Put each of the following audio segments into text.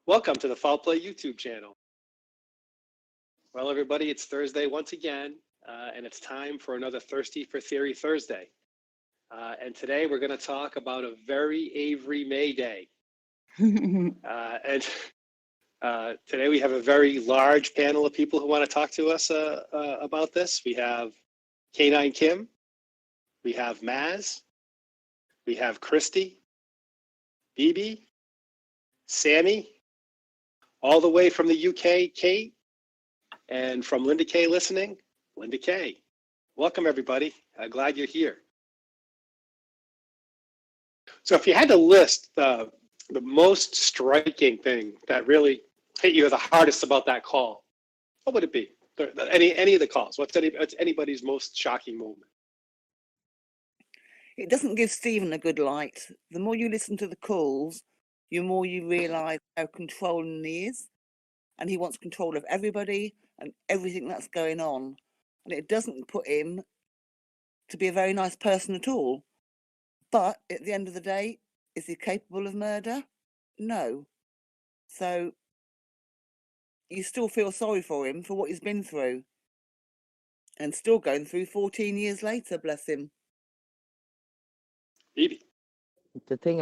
Welcome to the Foul Play YouTube channel. Well, everybody, it's Thursday once again, and it's time for another Thirsty for Theory Thursday. And today we're going to talk about a very Avery Mayday. And today we have a very large panel of people who want to talk to us about this. We have K9 Kim, we have Maz, we have Christy, BB, Sammy, all the way from the UK, Kate, and from Linda K listening, Linda K. Welcome, everybody. Glad you're here. So if you had to list the most striking thing that really hit you the hardest about that call, what would it be? Any of the calls? What's anybody's most shocking moment? It doesn't give Stephen a good light. The more you listen to the calls, the more you realise how controlling he is. And he wants control of everybody and everything that's going on. And it doesn't put him to be a very nice person at all. But at the end of the day, is he capable of murder? No. So you still feel sorry for him for what he's been through. And still going through 14 years later, bless him. Evie. The thing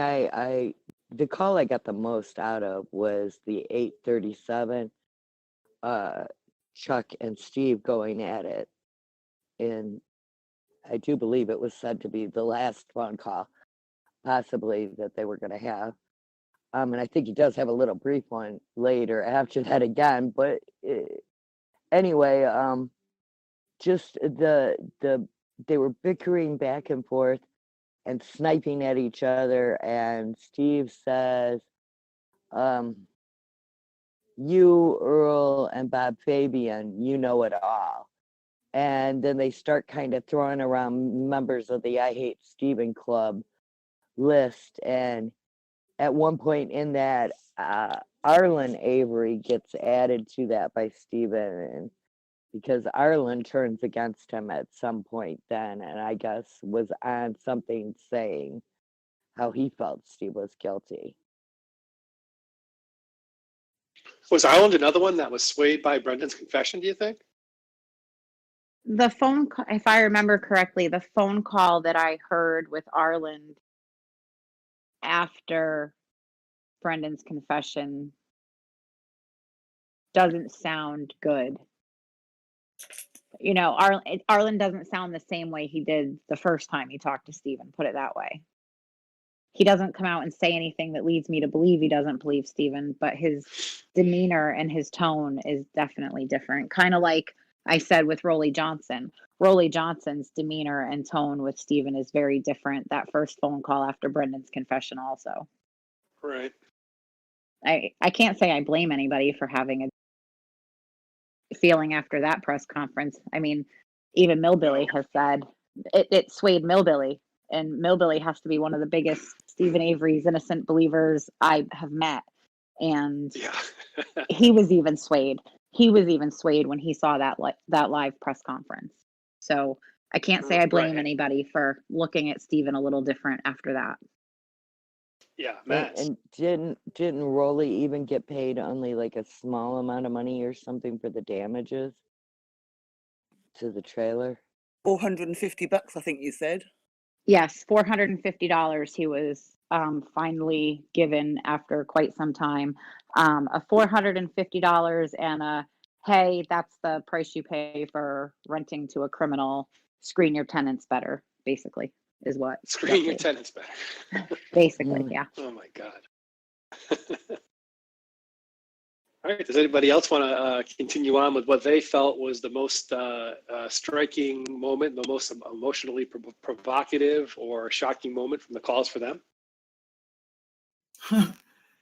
the call I got the most out of was the 8:37, Chuck and Steve going at it. And I do believe it was said to be the last phone call, possibly, that they were going to have. And I think he does have a little brief one later after that again. But anyway, just they were bickering back and forth and sniping at each other, and Steve says, you, Earl, and Bob Fabian, you know it all. And then they start kind of throwing around members of the I Hate Stephen Club list, and at one point in that, Arlen Avery gets added to that by Stephen, and because Arlen turns against him at some point then, and I guess was on something saying how he felt Steve was guilty. Was Ireland another one that was swayed by Brendan's confession, do you think? The phone call, if I remember correctly, the phone call that I heard with Arlen after Brendan's confession doesn't sound good. You know, Arlen doesn't sound the same way he did the first time he talked to Stephen, put it that way. He doesn't come out and say anything that leads me to believe he doesn't believe Stephen, but his demeanor and his tone is definitely different. Kind of like I said with Rolly Johnson. Rolly Johnson's demeanor and tone with Stephen is very different. That first phone call after Brendan's confession also. Right. I can't say I blame anybody for having a feeling after that press conference. I mean, even Millbilly has said it swayed Millbilly, and Millbilly has to be one of the biggest Stephen Avery's innocent believers I have met. And yeah. he was even swayed. He was even swayed when he saw that live press conference. So I can't say I blame anybody for looking at Stephen a little different after that. Yeah, Matt. And didn't Rolly even get paid only like a small amount of money or something for the damages to the trailer? $450, I think you said. Yes, $450 he was finally given after quite some time. A $450 and a, hey, that's the price you pay for renting to a criminal. Screen your tenants better, basically. Is what Screen your tenants better. Basically, yeah. Oh my God. All right. Does anybody else want to continue on with what they felt was the most striking moment, the most emotionally provocative or shocking moment from the calls for them?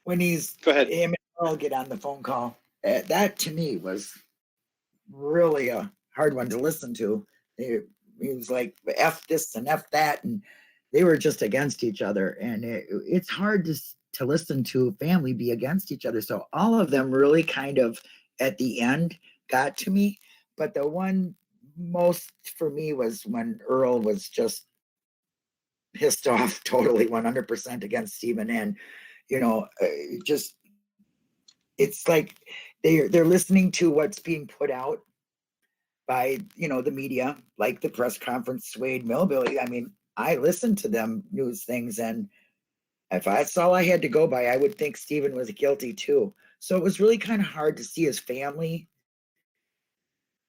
When Go ahead. Him and Earl get on the phone call, that to me was really a hard one to listen to. He was like, F this and F that, and they were just against each other. And it's hard to listen to family be against each other. So all of them really kind of at the end got to me. But the one most for me was when Earl was just pissed off totally 100% against Stephen, and just it's like they're listening to what's being put out by, you know, the media, like the press conference swayed Millbilly. I mean, I listened to them news things, and if that's all I had to go by, I would think Stephen was guilty too. So it was really kind of hard to see his family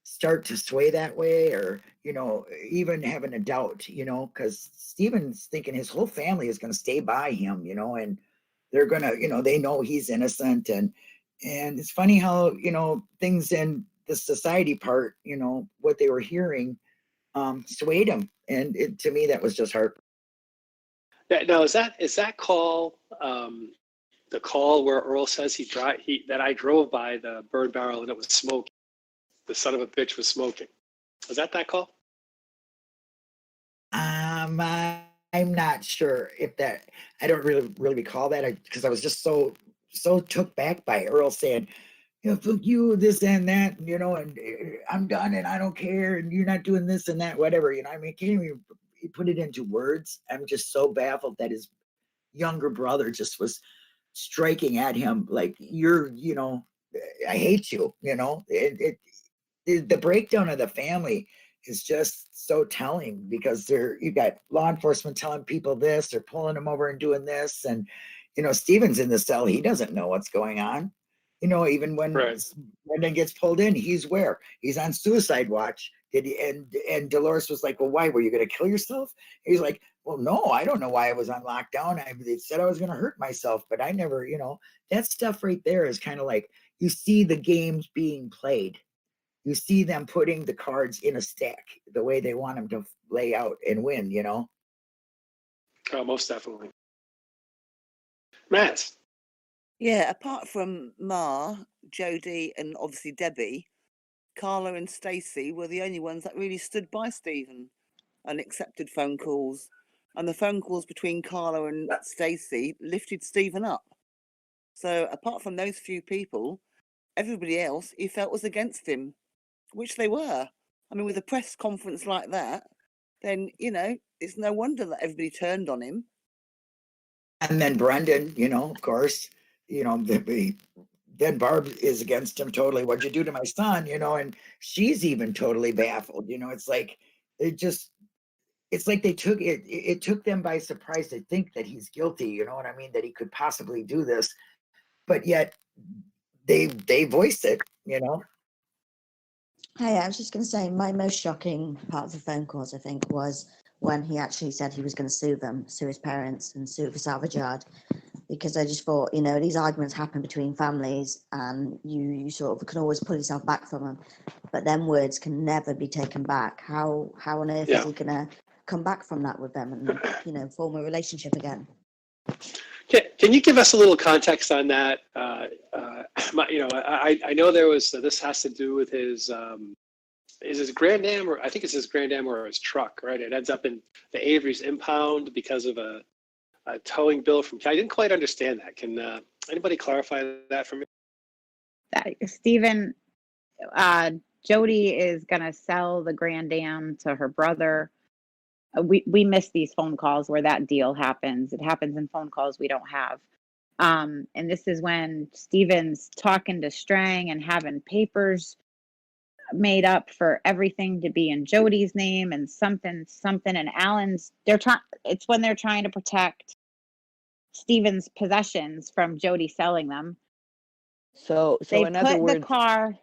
start to sway that way, or, you know, even having a doubt, you know, because Stephen's thinking his whole family is going to stay by him, you know, and they're going to, you know, they know he's innocent. And it's funny how, you know, things in the society part, you know, what they were hearing swayed him. And to me, that was just hard. Now, is that call the call where Earl says that I drove by the bird barrel and it was smoking? The son of a bitch was smoking. Was that call? I'm not sure if that. I don't really recall that, because I was just so took back by Earl saying, you know, fuck you, this and that, you know, and I'm done and I don't care, and you're not doing this and that, whatever, you know. I mean, can't even put it into words. I'm just so baffled that his younger brother just was striking at him like, you're, you know, I hate you, you know. The breakdown of the family is just so telling, because you got law enforcement telling people this, they're pulling them over and doing this, and, you know, Steven's in the cell, he doesn't know what's going on. You know, even when Brendan gets pulled in, he's on suicide watch. And Dolores was like, well, why, were you going to kill yourself? He's like, well, no, I don't know why I was on lockdown. They said I was going to hurt myself, but I never, you know. That stuff right there is kind of like, you see the games being played. You see them putting the cards in a stack the way they want them to lay out and win, you know? Oh, most definitely. Matt. Yeah, apart from Ma, Jodie, and obviously Debbie, Carla and Stacey were the only ones that really stood by Stephen and accepted phone calls. And the phone calls between Carla and Stacey lifted Stephen up. So apart from those few people, everybody else he felt was against him, which they were. I mean, with a press conference like that, then, you know, it's no wonder that everybody turned on him. And then Brendan, you know, of course, you know, then Barb is against him totally. What'd you do to my son? You know, and she's even totally baffled. You know, it's like it's like it took them by surprise to think that he's guilty. You know what I mean? That he could possibly do this, but yet they voiced it. You know. Hey, I was just going to say, my most shocking part of the phone calls, I think, was when he actually said he was going to sue his parents and sue the salvage yard, because I just thought, you know, these arguments happen between families, and you sort of can always pull yourself back from them, but them words can never be taken back. How on earth is he going to come back from that with them and, you know, form a relationship again? Can you give us a little context on that? You know, I know there was, this has to do with his, is his Grand Am, or I think it's his Grand Am or his truck, right? It ends up in the Avery's impound because of a towing bill from, I didn't quite understand that. Can anybody clarify that for me? Stephen, Jody is going to sell the Grand Am to her brother. We miss these phone calls where that deal happens. It happens in phone calls we don't have. And this is when Stephen's talking to Strang and having papers made up for everything to be in Jody's name and something, and Alan's, it's when they're trying to protect Stephen's possessions from Jody selling them. So they in other put words, the car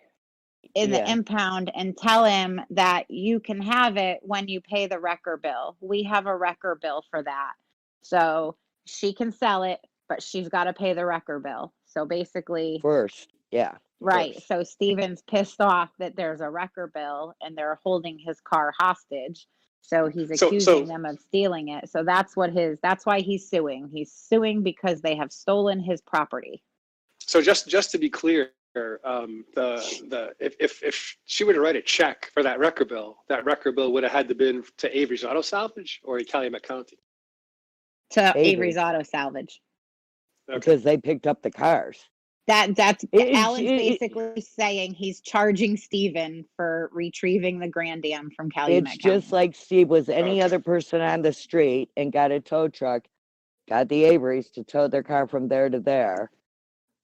in the impound and tell him that you can have it when you pay the wrecker bill. We have a wrecker bill for that. So she can sell it, but she's got to pay the wrecker bill. So basically first, yeah. Right. First. So Stephen's pissed off that there's a wrecker bill and they're holding his car hostage. So he's accusing them of stealing it. So that's why he's suing. He's suing because they have stolen his property. So just to be clear, if she were to write a check for that wrecker bill would have had to been to Avery's Auto Salvage or Calumet County? To Avery's Auto Salvage. Okay. Because they picked up the cars. Alan's basically saying he's charging Stephen for retrieving the Grand Am from Calumet County. It's just like Steve was any other person on the street and got a tow truck, got the Averys to tow their car from there to there,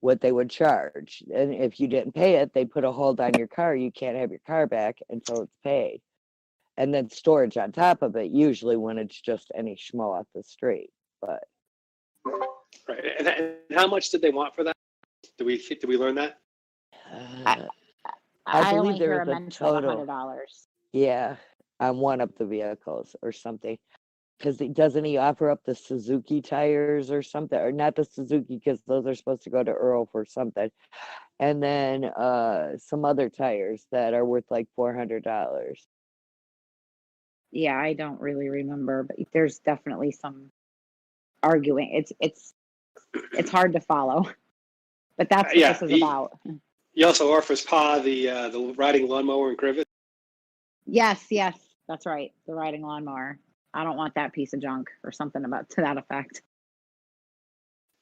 what they would charge. And if you didn't pay it, they put a hold on your car. You can't have your car back until it's paid. And then storage on top of it, usually when it's just any schmo off the street. But Right. And how much did they want for that? Did we learn that? I I believe only there hear was a a mention of total, $100. yeah, on one of the vehicles or something. Because doesn't he offer up the Suzuki tires or something? Or not the Suzuki, because those are supposed to go to Earl for something. And then some other tires that are worth like $400. Yeah, I don't really remember, but there's definitely some arguing. It's hard to follow, but that's what Yeah. this is about. He also offers Pa the riding lawnmower and Crivet. Yes, that's right. The riding lawnmower. I don't want that piece of junk, or something about to that effect.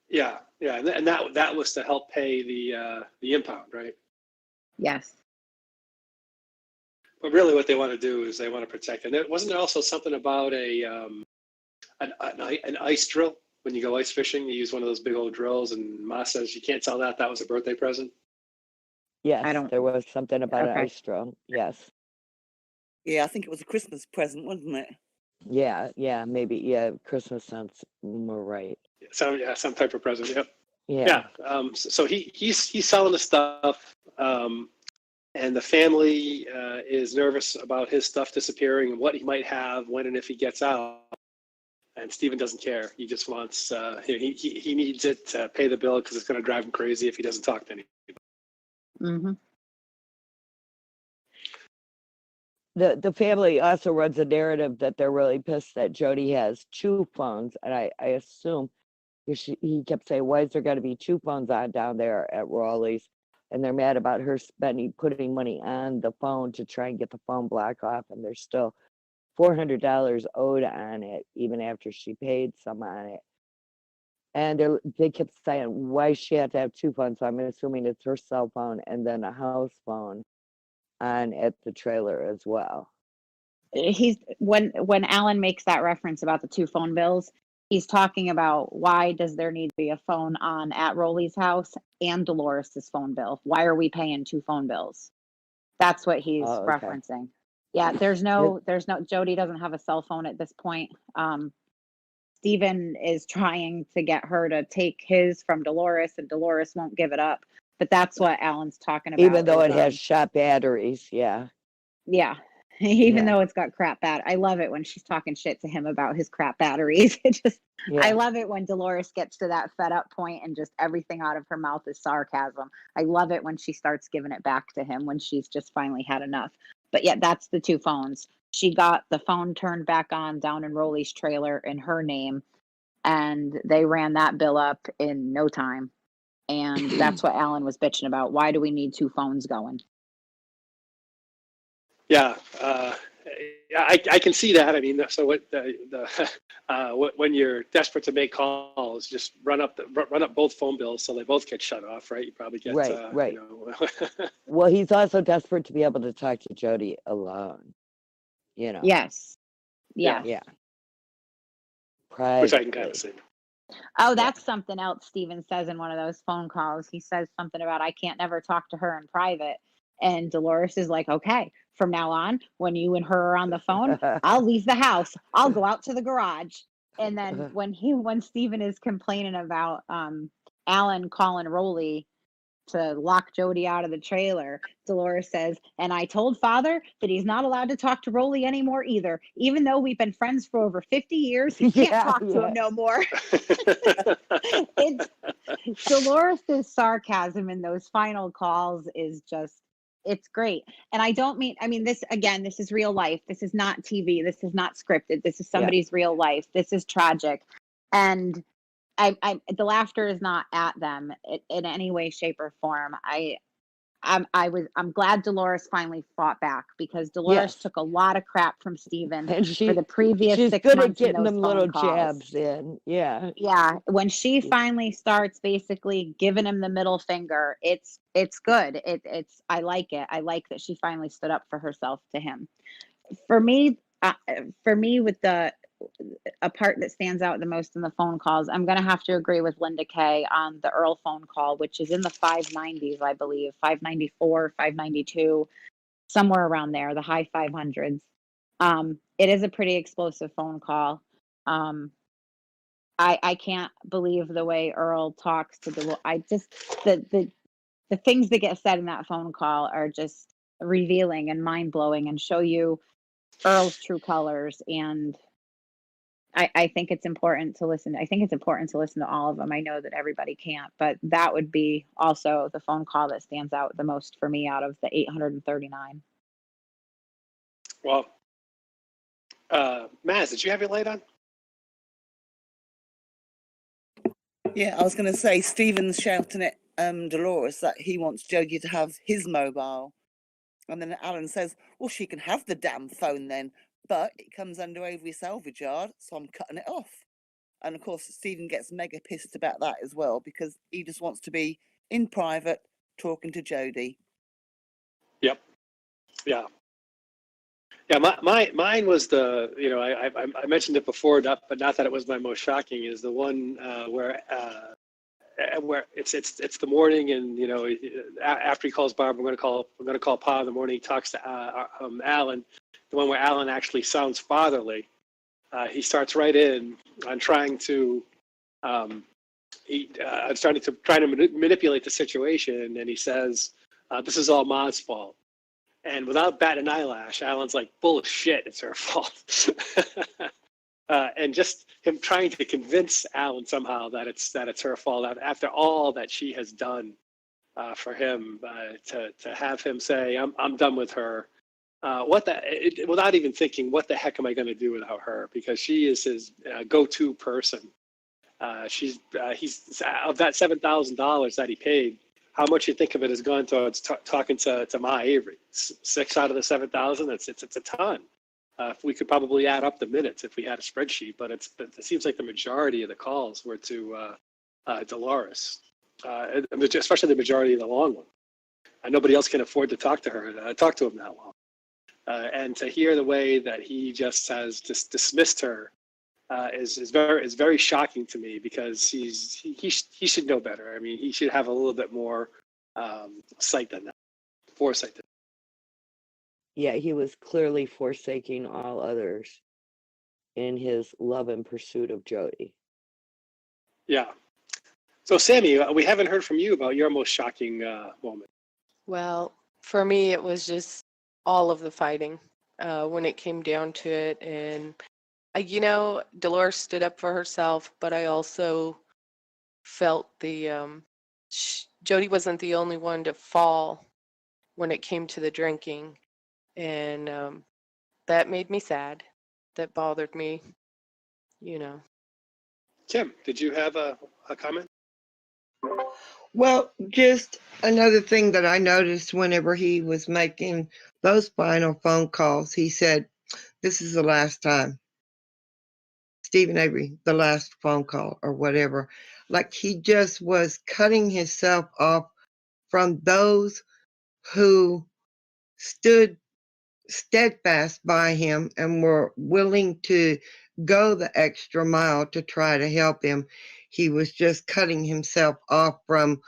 Yeah, and that was to help pay the impound, right? Yes. But really, what they want to do is they want to protect. And wasn't there also something about an ice drill? When you go ice fishing, you use one of those big old drills, and Ma says you can't tell that was a birthday present. Yes, don't- there was something about an Okay. ice drill. Yes. Yeah, I think it was a Christmas present, wasn't it? Yeah, maybe. Yeah, Christmas sounds more right. Some type of present. Yep. Yeah. So he's selling the stuff, and the family is nervous about his stuff disappearing and what he might have when and if he gets out. And Stephen doesn't care. He just wants he needs it to pay the bill because it's going to drive him crazy if he doesn't talk to anybody. Mm-hmm. The family also runs a narrative that they're really pissed that Jody has two phones, and I assume he kept saying, "Why is there got to be two phones on down there at Raleigh's?" And they're mad about her putting money on the phone to try and get the phone block off, and there's still $400 owed on it, even after she paid some on it. And they kept saying, "Why she had to have two phones?" So I'm assuming it's her cell phone and then a house phone on at the trailer as well. He's when Alan makes that reference about the two phone bills, he's talking about why does there need to be a phone on at Rolly's house and Dolores's phone bill? Why are we paying two phone bills? That's what he's Oh, okay. referencing. Yeah, there's no Jody doesn't have a cell phone at this point. Stephen is trying to get her to take his from Dolores, and Dolores won't give it up. But that's what Alan's talking about. Even though it has shot batteries, yeah. Yeah. Even though it's got crap I love it when she's talking shit to him about his crap batteries. I love it when Dolores gets to that fed up point and just everything out of her mouth is sarcasm. I love it when she starts giving it back to him when she's just finally had enough. But yeah, that's the two phones. She got the phone turned back on down in Rolly's trailer in her name, and they ran that bill up in no time. And that's what Alan was bitching about. Why do we need two phones going? Yeah, I can see that. I mean, so when you're desperate to make calls, just run up both phone bills so they both get shut off, right? You probably get right. You know. Well, he's also desperate to be able to talk to Jody alone. You know. Yes. Yeah. Which I can kind of see. Oh, that's something else Steven says in one of those phone calls. He says something about, I can't never talk to her in private. And Dolores is like, okay, from now on, when you and her are on the phone, I'll leave the house. I'll go out to the garage. And then when Steven is complaining about Alan calling Rolly to lock Jody out of the trailer, Dolores says, and I told Father that he's not allowed to talk to Rolly anymore either. Even though we've been friends for over 50 years, he can't talk to him no more. Dolores' sarcasm in those final calls is just, it's great. And I mean, this is real life. This is not TV. This is not scripted. This is somebody's real life. This is tragic. And the laughter is not at them in any way, shape, or form. I'm glad Dolores finally fought back, because Dolores took a lot of crap from Steven for the previous 6 months. She's good at getting them little jabs in. Yeah. Yeah. When she finally starts basically giving him the middle finger, it's good. I like it. I like that she finally stood up for herself to him. For me, with a part that stands out the most in the phone calls, I'm going to have to agree with Linda Kay on the Earl phone call, which is in the 590s, I believe, 594, 592, somewhere around there, the high 500s. It is a pretty explosive phone call. I can't believe the way Earl talks to the. I just the things that get said in that phone call are just revealing and mind blowing and show you Earl's true colors. And I think it's important to listen. I think it's important to listen to all of them. I know that everybody can't, but that would be also the phone call that stands out the most for me out of the 839. Well, Maz, did you have your light on? Yeah, I was going to say, Stephen's shouting at Dolores that he wants Jodie to have his mobile. And then Alan says, well, she can have the damn phone then, but it comes under Avery salvage yard, so I'm cutting it off. And of course, Stephen gets mega pissed about that as well, because he just wants to be in private talking to Jodie. Yep. Yeah. Yeah, mine was the, you know, I mentioned it before, but not that it was my most shocking, is the one where it's the morning, and you know, after he calls Barb, I'm going to call Pa in the morning. He talks to Alan, the one where Alan actually sounds fatherly. He starts right in on trying to manipulate the situation, and he says, "This is all Ma's fault." And without batting an eyelash, Alan's like, "Bullshit, it's her fault." And just him trying to convince Alan somehow that it's her fault after all that she has done for him, to have him say, "I'm done with her." Without even thinking, what the heck am I going to do without her? Because she is his go-to person. He's of that $7,000 that he paid. How much you think of it has gone towards talking to Ma Avery? 6 out of the 7,000. It's a ton. We could probably add up the minutes if we had a spreadsheet, but it seems like the majority of the calls were to Dolores, especially the majority of the long one. Nobody else can afford to talk to him that long. And to hear the way that he just has dismissed her is very shocking to me, because he should know better. I mean, he should have a little bit more foresight than that. Yeah, he was clearly forsaking all others in his love and pursuit of Jodie. Yeah. So, Sammy, we haven't heard from you about your most shocking moment. Well, for me, it was just all of the fighting when it came down to it. And, you know, Dolores stood up for herself, but I also felt Jodie wasn't the only one to fall when it came to the drinking. And that made me sad. That bothered me, you know. Kim, did you have a comment? Well, just another thing that I noticed whenever he was making those final phone calls, he said, "This is the last time. Stephen Avery, the last phone call," or whatever. Like he just was cutting himself off from those who stood steadfast by him and were willing to go the extra mile to try to help him. He was just cutting himself off from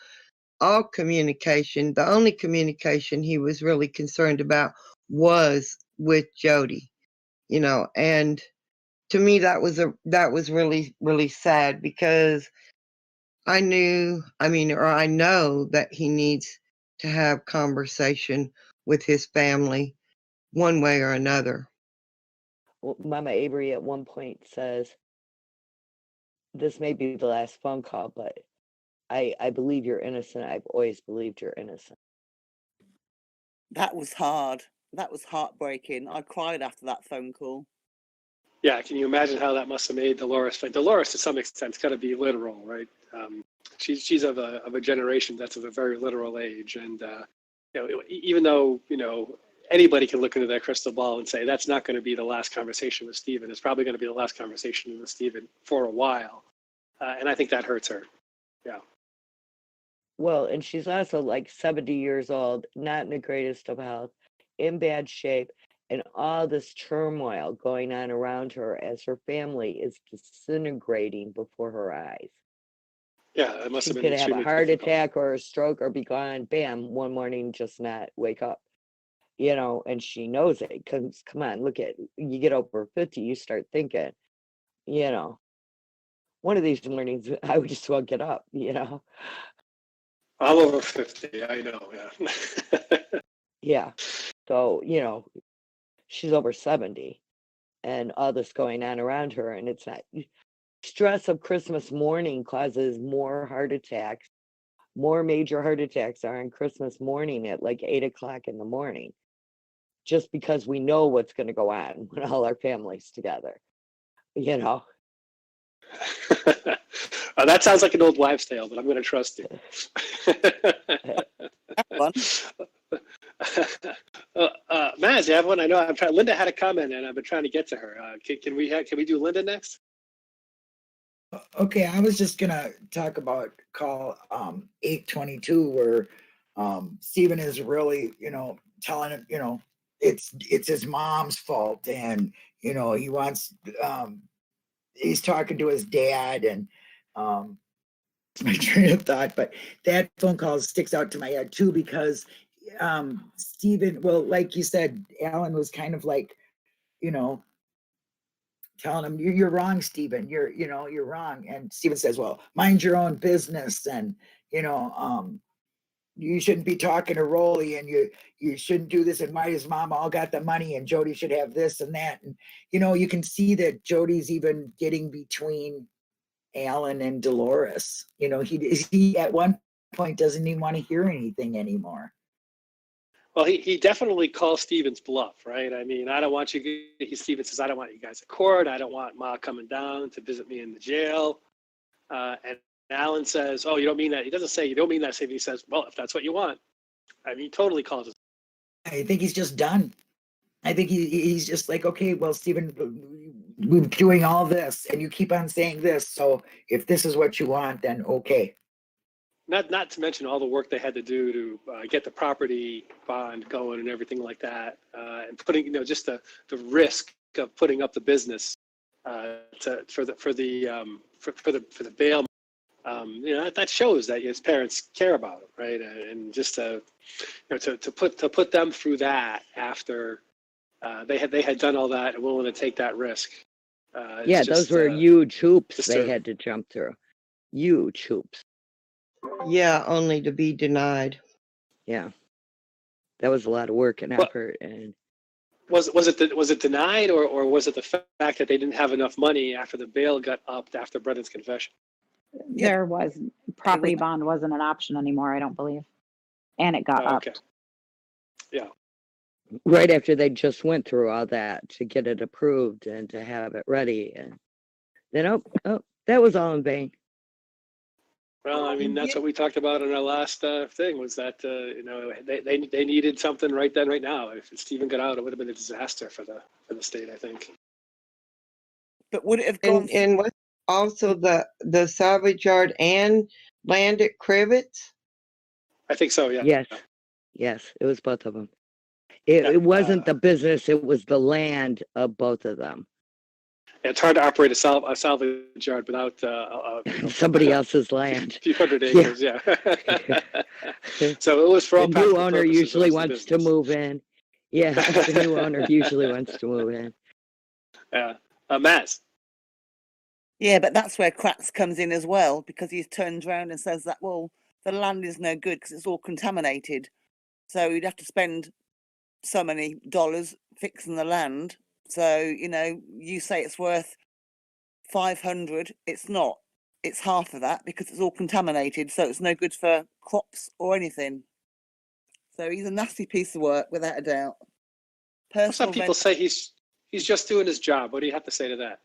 all communication. The only communication he was really concerned about was with Jodie, you know, and to me that was really, really sad, because I know that he needs to have conversation with his family one way or another. Well, Mama Avery at one point says, this may be the last phone call, but I believe you're innocent. I've always believed you're innocent. That was hard. That was heartbreaking. I cried after that phone call. Yeah, can you imagine how that must have made Dolores? Dolores, to some extent, has got to be literal, right? She's of a generation that's of a very literal age, and you know, even though anybody can look into their crystal ball and say that's not going to be the last conversation with Stephen. It's probably going to be the last conversation with Stephen for a while, and I think that hurts her. Yeah. Well, and she's also like 70 years old, not in the greatest of health, in bad shape. and all this turmoil going on around her as her family is disintegrating before her eyes. Yeah, it must She's have been going to have a extremely heart difficult. attack or a stroke or be gone, bam, one morning, just not wake up, and she knows it because, come on, look at, you get over 50, you start thinking, you know, one of these mornings, I would just well get up, I'm over 50, I know, yeah. Yeah. So, she's over 70 and all this going on around her, and it's not stress of Christmas morning causes more heart attacks. More major heart attacks are on Christmas morning at like 8 o'clock in the morning, just because we know what's going to go on when all our family's together, you know. That sounds like an old wives' tale, but I'm going to trust you. One. Maz, you have one? I know I'm trying. Linda had a comment, and I've been trying to get to her. Can we do Linda next? Okay, I was just gonna talk about call 822, where Stephen is really, telling him, it's his mom's fault, and he wants he's talking to his dad, and my train of thought, but that phone call sticks out to my head too, because Stephen, well, like you said, Alan was kind of like, telling him, you're wrong, Stephen, you're wrong. And Stephen says, well, mind your own business, and you shouldn't be talking to Rolly, and you shouldn't do this, and why his mom all got the money, and Jody should have this and that. And you can see that Jody's even getting between Alan and Dolores. He at one point doesn't even want to hear anything anymore. Well, he definitely calls Stephen's bluff, right? I mean, I don't want you. Stephen says, I don't want you guys at court. I don't want Ma coming down to visit me in the jail. And Alan says, oh, you don't mean that. He doesn't say you don't mean that. He says, well, if that's what you want. I mean, he totally calls it. I think he's just done. I think he's just like, okay, well, Stephen, we're doing all this, and you keep on saying this. So if this is what you want, then okay. Not to mention all the work they had to do to get the property bond going and everything like that, and putting, just the risk of putting up the business for the bail. That shows that his parents care about him, right? And just to put them through that after they had done all that and willing to take that risk. Yeah, those were huge hoops they had to jump through. Huge hoops. Yeah, only to be denied. Yeah, that was a lot of work and effort. And was it denied, or was it the fact that they didn't have enough money after the bail got upped after Brendan's confession? There was property bond wasn't an option anymore, I don't believe, and it got Okay. upped. Yeah. Right after they just went through all that to get it approved and to have it ready, and then that was all in vain. Well, I mean, that's what we talked about in our last thing, was that they needed something right then, right now. If Stephen got out, it would have been a disaster for the state, I think. But would it have gone? And what also the salvage yard and land at Crivets? I think so. Yeah. Yes, it was both of them. It wasn't the business; it was the land of both of them. It's hard to operate a salvage yard without somebody else's land. A few hundred acres, yeah. So it was for all the new owner usually wants to move in. Yeah, the new owner usually wants to move in. Yeah, Maz. Yeah, but that's where Kratz comes in as well, because he turns around and says that, well, the land is no good because it's all contaminated. So you'd have to spend so many dollars fixing the land. So, you say it's worth 500, it's not. It's half of that because it's all contaminated, so it's no good for crops or anything. So he's a nasty piece of work, without a doubt. Some people say he's just doing his job. What do you have to say to that?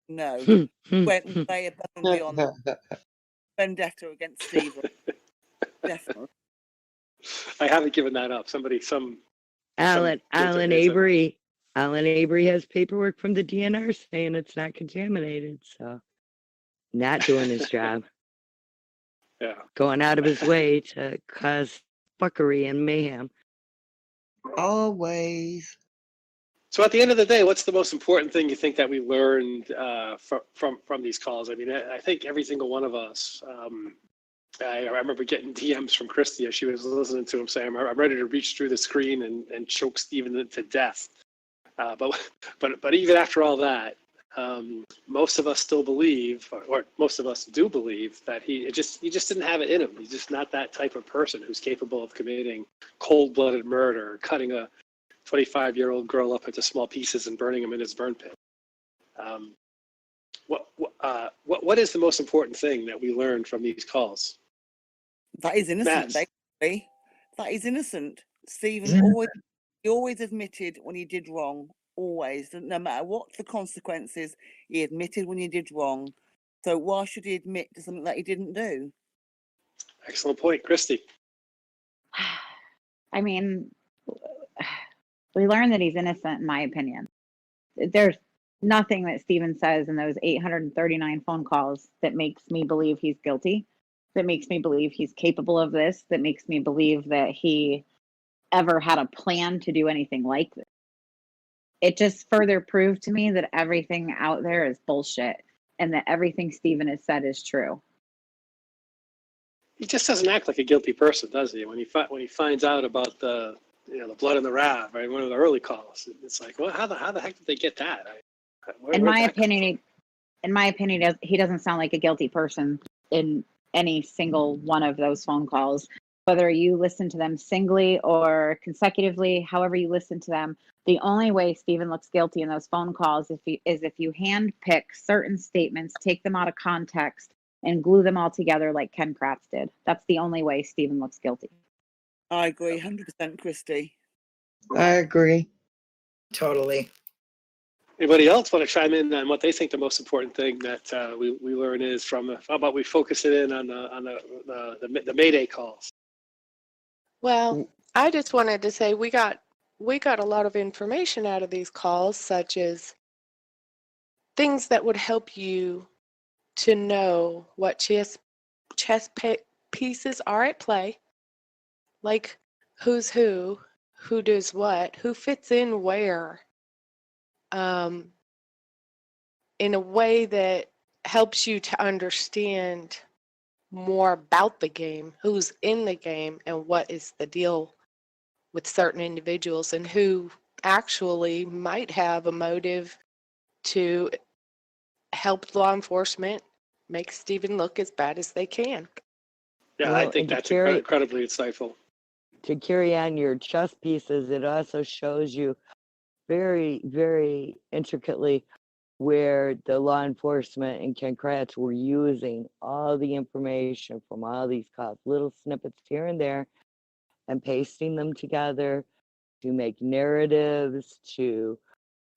No, went way above and beyond vendetta against Stephen. Definitely. I haven't given that up. Alan Avery has paperwork from the DNR saying it's not contaminated, so not doing his job. Yeah. Going out of his way to cause fuckery and mayhem. Always. So at the end of the day, what's the most important thing you think that we learned from these calls? I mean, I think every single one of us. I remember getting DMs from Christy as she was listening to him saying, "I'm ready to reach through the screen and choke Stephen to death." But even after all that, most of us still believe, or most of us do believe, that he just didn't have it in him. He's just not that type of person who's capable of committing cold-blooded murder, cutting a 25-year-old girl up into small pieces and burning them in his burn pit. What is the most important thing that we learned from these calls? That is innocent, Matt. basically. That is innocent. Stephen always admitted when he did wrong. Always, no matter what the consequences, he admitted when he did wrong. So why should he admit to something that he didn't do? Excellent point, Christy. I mean, we learned that he's innocent, in my opinion. There's nothing that Stephen says in those 839 phone calls that makes me believe he's guilty, that makes me believe he's capable of this, that makes me believe that he ever had a plan to do anything like this. It just further proved to me that everything out there is bullshit and that everything Stephen has said is true. He just doesn't act like a guilty person, does he? When he finds out about the blood in the rav, right? One of the early calls, it's like, well, how the heck did they get that? In my opinion, he doesn't sound like a guilty person in any single one of those phone calls. Whether you listen to them singly or consecutively, however you listen to them, the only way Stephen looks guilty in those phone calls is if you handpick certain statements, take them out of context, and glue them all together like Ken Kratz did. That's the only way Stephen looks guilty. I agree, 100%, Christy. I agree. Totally. Anybody else want to chime in on what they think the most important thing that we learn is from? How about we focus it in on the Mayday calls? Well, I just wanted to say we got a lot of information out of these calls, such as things that would help you to know what chess pieces are at play, like who's who does what, who fits in where, in a way that helps you to understand more about the game, who's in the game, and what is the deal with certain individuals, and who actually might have a motive to help law enforcement make Stephen look as bad as they can. Yeah, I think that's incredibly insightful. To carry on your chess pieces, it also shows you very, very intricately where the law enforcement and Ken Kratz were using all the information from all these calls, little snippets here and there, and pasting them together to make narratives, to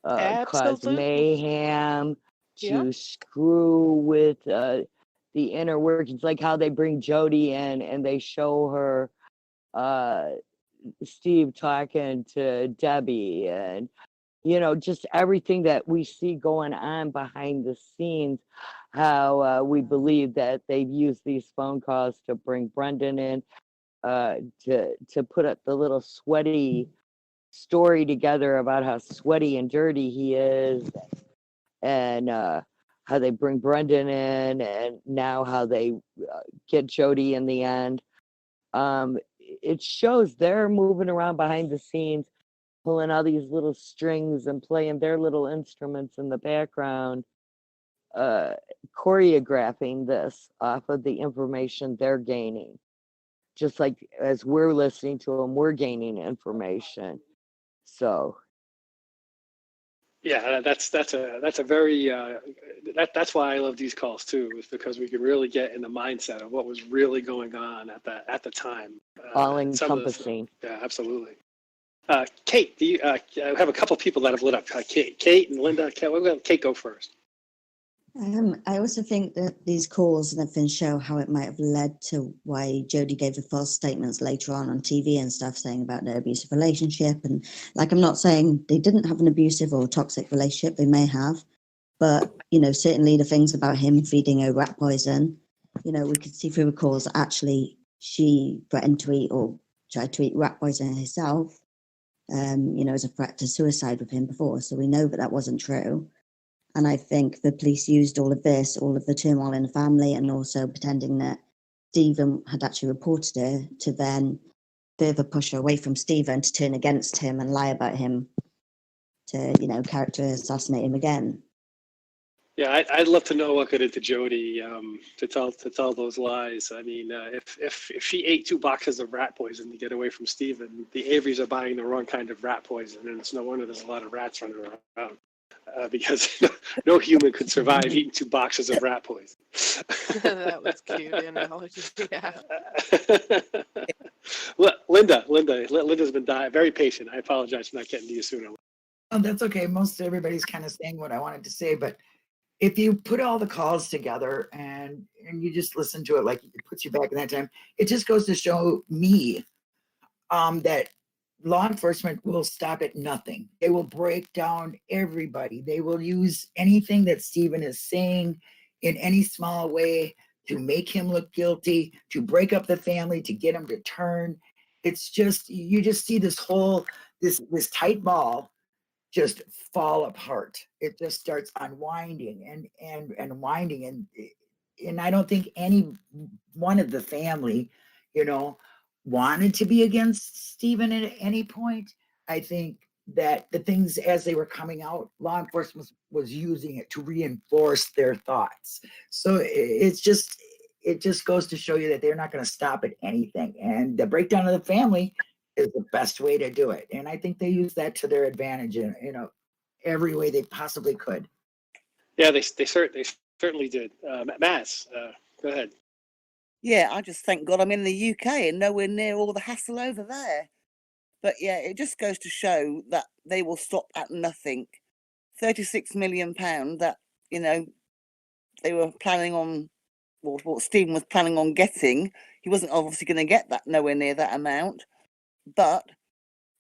cause mayhem, to screw with the inner workings, like how they bring Jody in and they show her Steve talking to Debbie, and just everything that we see going on behind the scenes, how we believe that they've used these phone calls to bring Brendan in, to put up the little sweaty story together about how sweaty and dirty he is, and how they bring Brendan in, and now how they get Jody in the end. It shows they're moving around behind the scenes, pulling all these little strings and playing their little instruments in the background, choreographing this off of the information they're gaining. Just like as we're listening to them, we're gaining information. So yeah, that's a very that's why I love these calls too, is because we can really get in the mindset of what was really going on at the time. All encompassing. Yeah, absolutely. Kate, do you I have a couple people that have lit up. Kate and Linda. We're going to Kate go first. I also think that these calls and everything show how it might have led to why Jodie gave the false statements later on TV and stuff, saying about their abusive relationship. And I'm not saying they didn't have an abusive or toxic relationship, they may have, but certainly the things about him feeding her rat poison, we could see through the calls that actually she threatened to eat or tried to eat rat poison herself. as a threat to suicide with him before. So we know that that wasn't true. And I think the police used all of this, all of the turmoil in the family, and also pretending that Stephen had actually reported her to then further push her away from Stephen to turn against him and lie about him to, character assassinate him again. Yeah, I'd love to know what got into Jody to tell those lies. I mean, if she ate 2 boxes of rat poison to get away from Stephen, the Averys are buying the wrong kind of rat poison, and it's no wonder there's a lot of rats running around because no human could survive eating 2 boxes of rat poison. That was cute analogy. Yeah. Linda's been very patient. I apologize for not getting to you sooner. Oh, that's okay. Most everybody's kind of saying what I wanted to say, but if you put all the calls together and you just listen to it, like it puts you back in that time, it just goes to show me that law enforcement will stop at nothing. They will break down everybody. They will use anything that Stephen is saying in any small way to make him look guilty, to break up the family, to get him to turn. It's just, you just see this whole, this tight ball just fall apart. It just starts unwinding and winding, and I don't think any one of the family, wanted to be against Stephen at any point. I think that the things as they were coming out, law enforcement was using it to reinforce their thoughts. So it just goes to show you that they're not going to stop at anything, and the breakdown of the family is the best way to do it. And I think they use that to their advantage in every way they possibly could. Yeah, they certainly did. Maz, go ahead. Yeah, I just thank God I'm in the UK and nowhere near all the hassle over there. But yeah, it just goes to show that they will stop at nothing. £36 million that, they were planning on, or what Stephen was planning on getting. He wasn't obviously going to get that, nowhere near that amount. But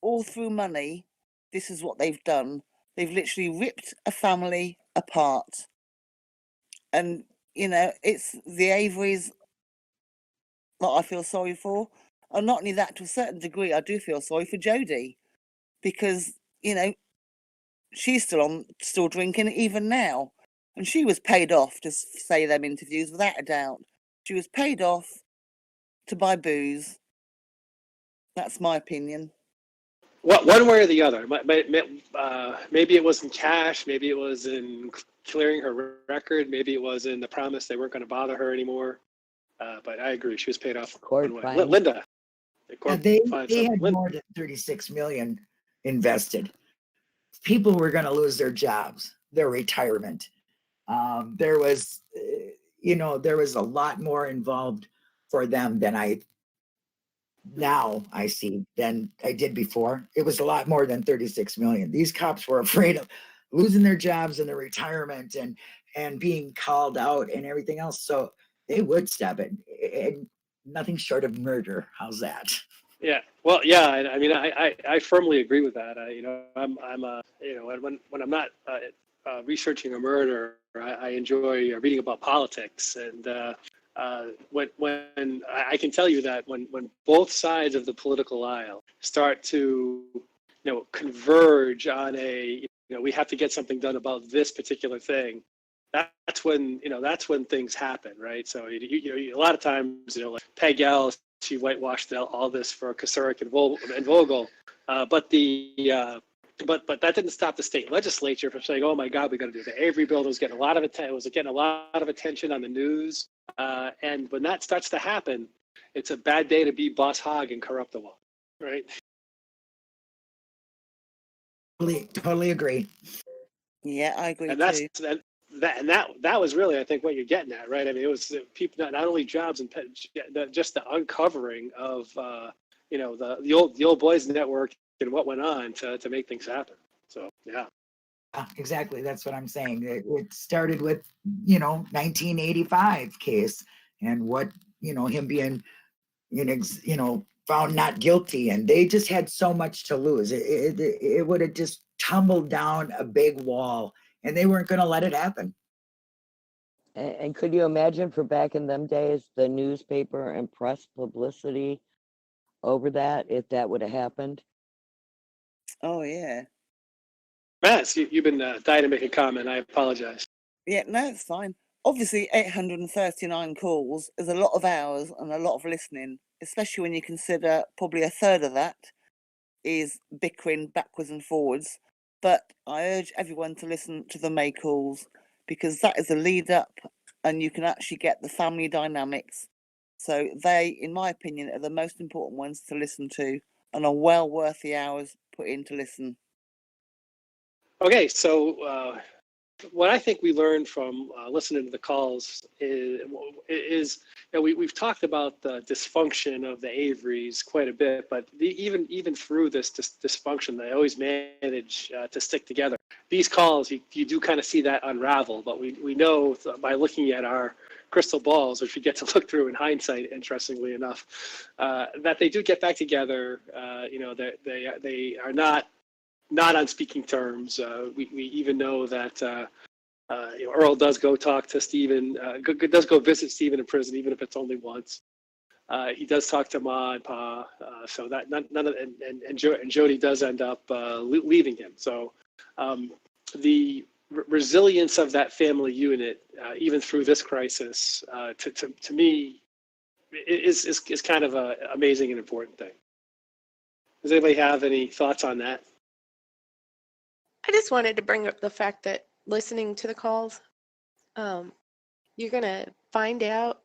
all through money, this is what they've done. They've literally ripped a family apart. And, it's the Averys that I feel sorry for. And not only that, to a certain degree, I do feel sorry for Jodie because, she's still drinking even now. And she was paid off to say them interviews without a doubt. She was paid off to buy booze. That's my opinion. One way or the other. Maybe it was in cash. Maybe it was in clearing her record. Maybe it was in the promise they weren't going to bother her anymore. But I agree, she was paid off. Court One way. fine. Linda, They had more than 36 million invested. People were going to lose their jobs, their retirement. There was a lot more involved for them than I see than I did before. It was a lot more than 36 million. These cops were afraid of losing their jobs and their retirement and being called out and everything else. So they would stop it. And nothing short of murder. How's that? Yeah. Well, yeah. I mean, I firmly agree with that. I'm when I'm not researching a murder, I enjoy reading about politics. And when I can tell you that when both sides of the political aisle start to converge on we have to get something done about this particular thing, that's when things happen, right? So a lot of times like Peg L, she whitewashed all this for Kasarik and Vogel, but that didn't stop the state legislature from saying, "Oh my God, we got to do it." The Avery bill was getting a lot of attention on the news, and when that starts to happen, it's a bad day to be boss hog and corrupt the law, right? Totally agree. Yeah, I agree And too. that was really, I think, what you're getting at, right? I mean, it was people, not only jobs and just the uncovering of the old boys network and what went on to make things happen. So yeah. Exactly. That's what I'm saying. It started with 1985 case and what him being found not guilty, and they just had so much to lose. It would have just tumbled down a big wall, and they weren't going to let it happen. And could you imagine for back in them days, the newspaper and press publicity over that, if that would have happened? Oh, yeah. Maz, you've been dying to make a comment. I apologize. Yeah, no, it's fine. Obviously, 839 calls is a lot of hours and a lot of listening, especially when you consider probably a third of that is bickering backwards and forwards. But I urge everyone to listen to the May calls because that is a lead up and you can actually get the family dynamics. So they, in my opinion, are the most important ones to listen to and are well worth the hours put in to listen. Okay, so what I think we learned from listening to the calls is we've talked about the dysfunction of the Averys quite a bit, but even through this dysfunction, they always manage to stick together. These calls, you do kind of see that unravel, but we know by looking at our crystal balls, which we get to look through in hindsight, interestingly enough, that they do get back together. They are not on speaking terms. We even know that Earl does go talk to Stephen, does go visit Stephen in prison, even if it's only once. He does talk to Ma and Pa, so that none of and Jody does end up leaving him. So the resilience of that family unit, even through this crisis, to me, is kind of an amazing and important thing. Does anybody have any thoughts on that? I just wanted to bring up the fact that listening to the calls, you're going to find out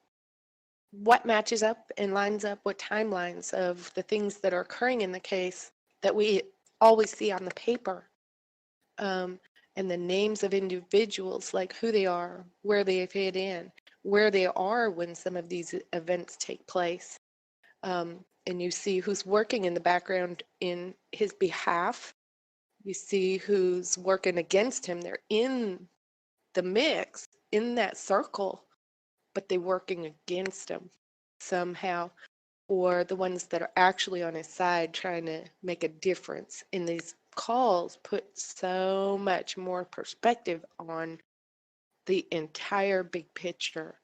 what matches up and lines up with timelines of the things that are occurring in the case that we always see on the paper. And the names of individuals, like who they are, where they fit in, where they are when some of these events take place. And you see who's working in the background in his behalf. You see who's working against him. They're in the mix, in that circle, but they're working against him somehow. Or the ones that are actually on his side trying to make a difference. In these calls put so much more perspective on the entire big picture.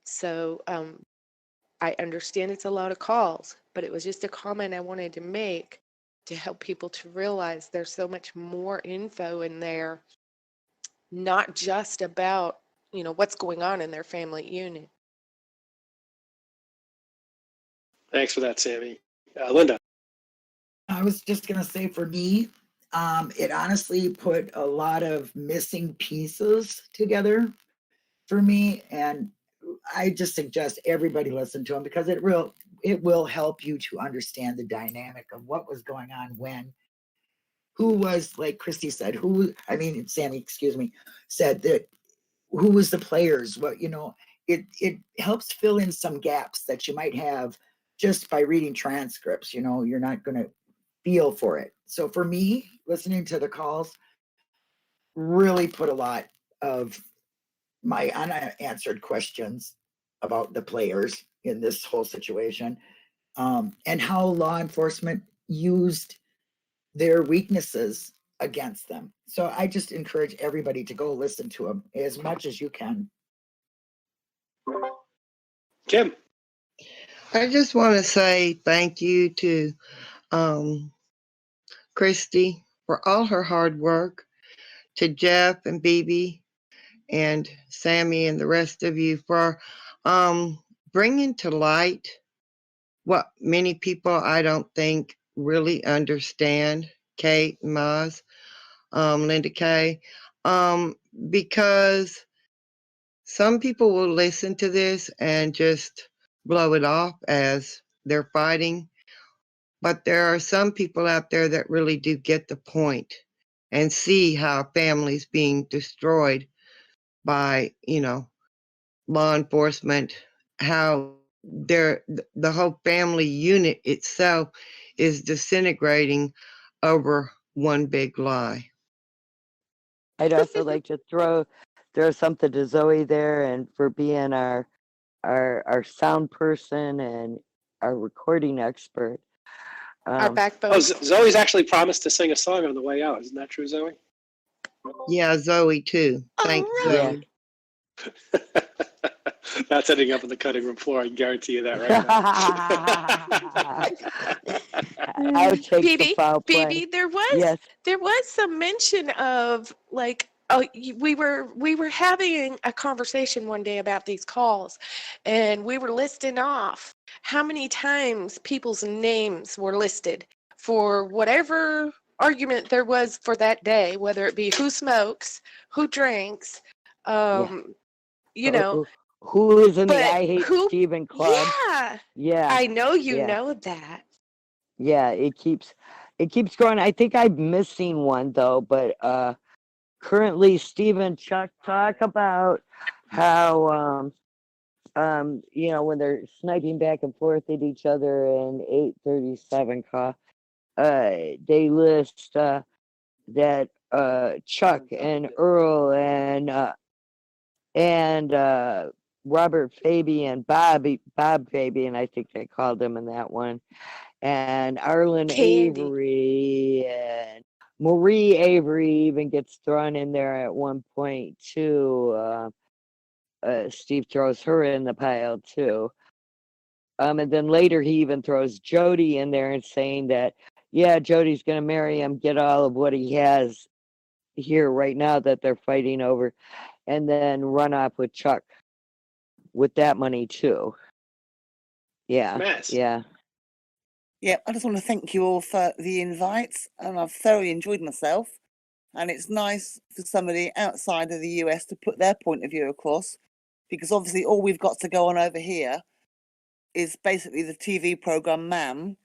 So I understand it's a lot of calls, but it was just a comment I wanted to make to help people to realize there's so much more info in there, not just about, what's going on in their family unit. Thanks for that, Sammy. Linda. I was just going to say for me, it honestly put a lot of missing pieces together for me. And I just suggest everybody listen to them because it will help you to understand the dynamic of what was going on when, who was, like Christy said, Sammy, excuse me, said that who was the players, it helps fill in some gaps that you might have just by reading transcripts. You're not going to feel for it. So for me, listening to the calls really put a lot of my unanswered questions about the players in this whole situation, and how law enforcement used their weaknesses against them. So I just encourage everybody to go listen to them as much as you can. Kim. I just want to say thank you to Christy for all her hard work, to Jeff and BB and Sammy and the rest of you for bringing to light what many people I don't think really understand, Kate, Maz, Linda Kay, because some people will listen to this and just blow it off as they're fighting. But there are some people out there that really do get the point and see how families being destroyed by, law enforcement, how the whole family unit itself is disintegrating over one big lie. I'd also like to throw something to Zoe there, and for being our sound person and our recording expert. Our backbone. Oh, Zoe's actually promised to sing a song on the way out. Isn't that true, Zoe? Yeah, Zoe too. Thanks, right. Zoe. That's ending up on the cutting room floor. I can guarantee you that right outtake the Phoebe, foul play. Phoebe, Yes. there was some mention of like, oh, we were having a conversation one day about these calls, and we were listing off how many times people's names were listed for whatever argument there was for that day, whether it be who smokes, who drinks, Yeah. you know, Who is in the but I Hate who? Steven club? Yeah, Yeah. I know you Yeah. know that. Yeah. It keeps growing. I think I'm missing one though, but currently Steven Chuck talk about how you know, when they're sniping back and forth at each other in 837 call, they list that Chuck and Earl and Robert Fabian, Bob Fabian, I think they called him in that one, and Arlen Candy. Avery and Marie Avery even gets thrown in there at one point too. Steve throws her in the pile too. And then later he even throws Jody in there and saying that, yeah, Jody's gonna marry him, get all of what he has here right now that they're fighting over, and then run off with Chuck with that money too. Yeah, Mass. yeah. Yeah, I just want to thank you all for the invites, and I've thoroughly enjoyed myself. And it's nice for somebody outside of the US to put their point of view across, because obviously all we've got to go on over here is basically the TV program Mam.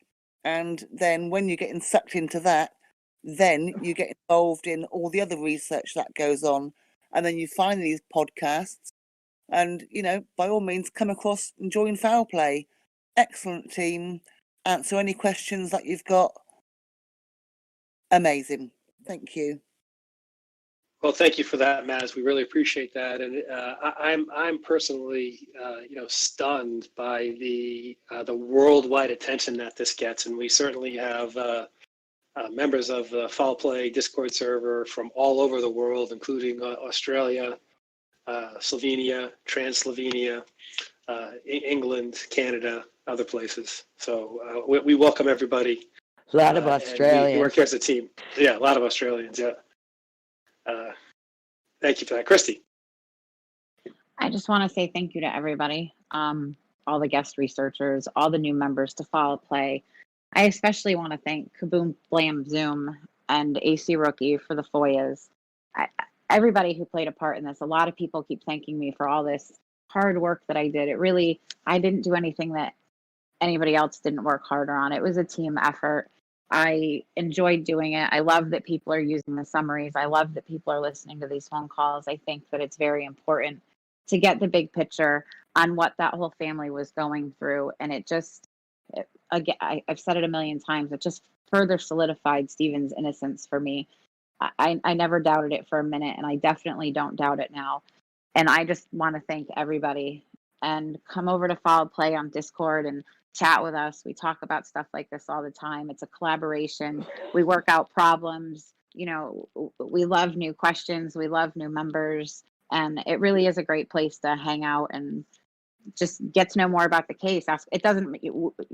And then when you're getting sucked into that, then you get involved in all the other research that goes on. And then you find these podcasts and, you know, by all means, come across and join Foul Play. Excellent team. Answer any questions that you've got. Amazing. Thank you. Well, thank you for that, Maz. We really appreciate that, and I'm personally, stunned by the worldwide attention that this gets, and we certainly have members of the Foul Play Discord server from all over the world, including Australia, Slovenia, Transylvania, England, Canada, other places. So we welcome everybody. A lot of and Australians. we work here as a team. Yeah, a lot of Australians. Yeah. Thank you for that, Christy. I just want to say thank you to everybody, all the guest researchers, all the new members to Foul Play. I especially want to thank Kaboom Blam Zoom and AC Rookie for the FOIAs. Everybody who played a part in this. A lot of people keep thanking me for all this hard work that I did. I didn't do anything that anybody else didn't work harder on. It was a team effort. I enjoyed doing it. I love that people are using the summaries. I love that people are listening to these phone calls. I think that it's very important to get the big picture on what that whole family was going through. And again, I've said it a million times, it just further solidified Stephen's innocence for me. I never doubted it for a minute, and I definitely don't doubt it now. And I just want to thank everybody, and come over to Foul Play on Discord and chat with us. We talk about stuff like this all the time. It's a collaboration. We work out problems. You know, we love new questions. We love new members. And it really is a great place to hang out and just get to know more about the case.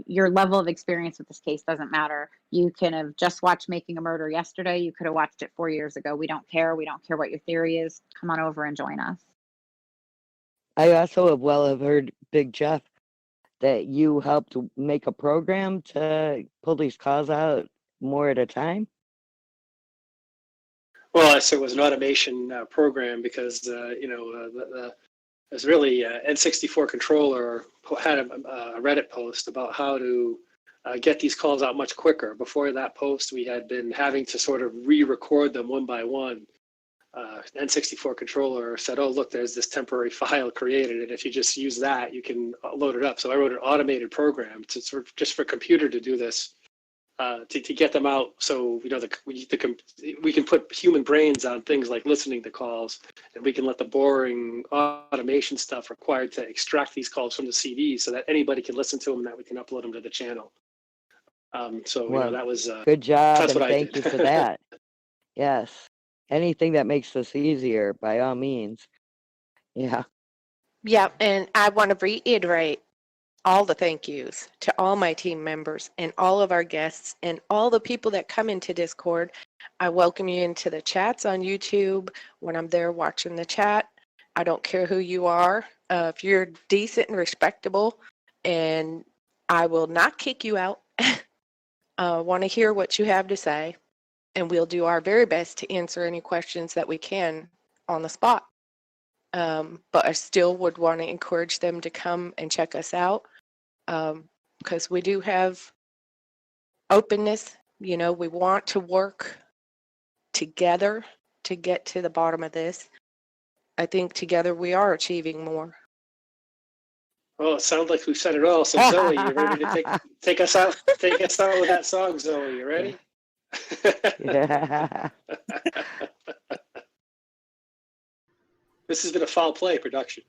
Your level of experience with this case doesn't matter. You can have just watched Making a Murder yesterday. You could have watched it 4 years ago. We don't care. We don't care what your theory is. Come on over and join us. I also have heard, Big Jeff, that you helped make a program to pull these calls out more at a time. Well, so it was an automation program because there's really N64 controller had a Reddit post about how to get these calls out much quicker. Before that post, we had been having to sort of re-record them one by one. N64 controller said, oh, look, there's this temporary file created, and if you just use that, you can load it up. So I wrote an automated program to sort of just for computer to do this, to get them out. So, we can put human brains on things like listening to calls, and we can let the boring automation stuff required to extract these calls from the CDs so that anybody can listen to them and that we can upload them to the channel. Well, that was good job, that's and what I thank did. you for that. Yes, anything that makes this easier, by all means. Yeah. Yeah, and I want to reiterate, all the thank yous to all my team members and all of our guests and all the people that come into Discord. I welcome you into the chats on YouTube when I'm there watching the chat. I don't care who you are. If you're decent and respectable, and I will not kick you out. Want to hear what you have to say, and we'll do our very best to answer any questions that we can on the spot. But I still would want to encourage them to come and check us out, because we do have openness. You know, we want to work together to get to the bottom of this. I think together we are achieving more. Oh, it sounds like we've said it all. So Zoe, you ready to take us out? Take us out with that song, Zoe. You ready? Yeah. This has been a Foul Play production.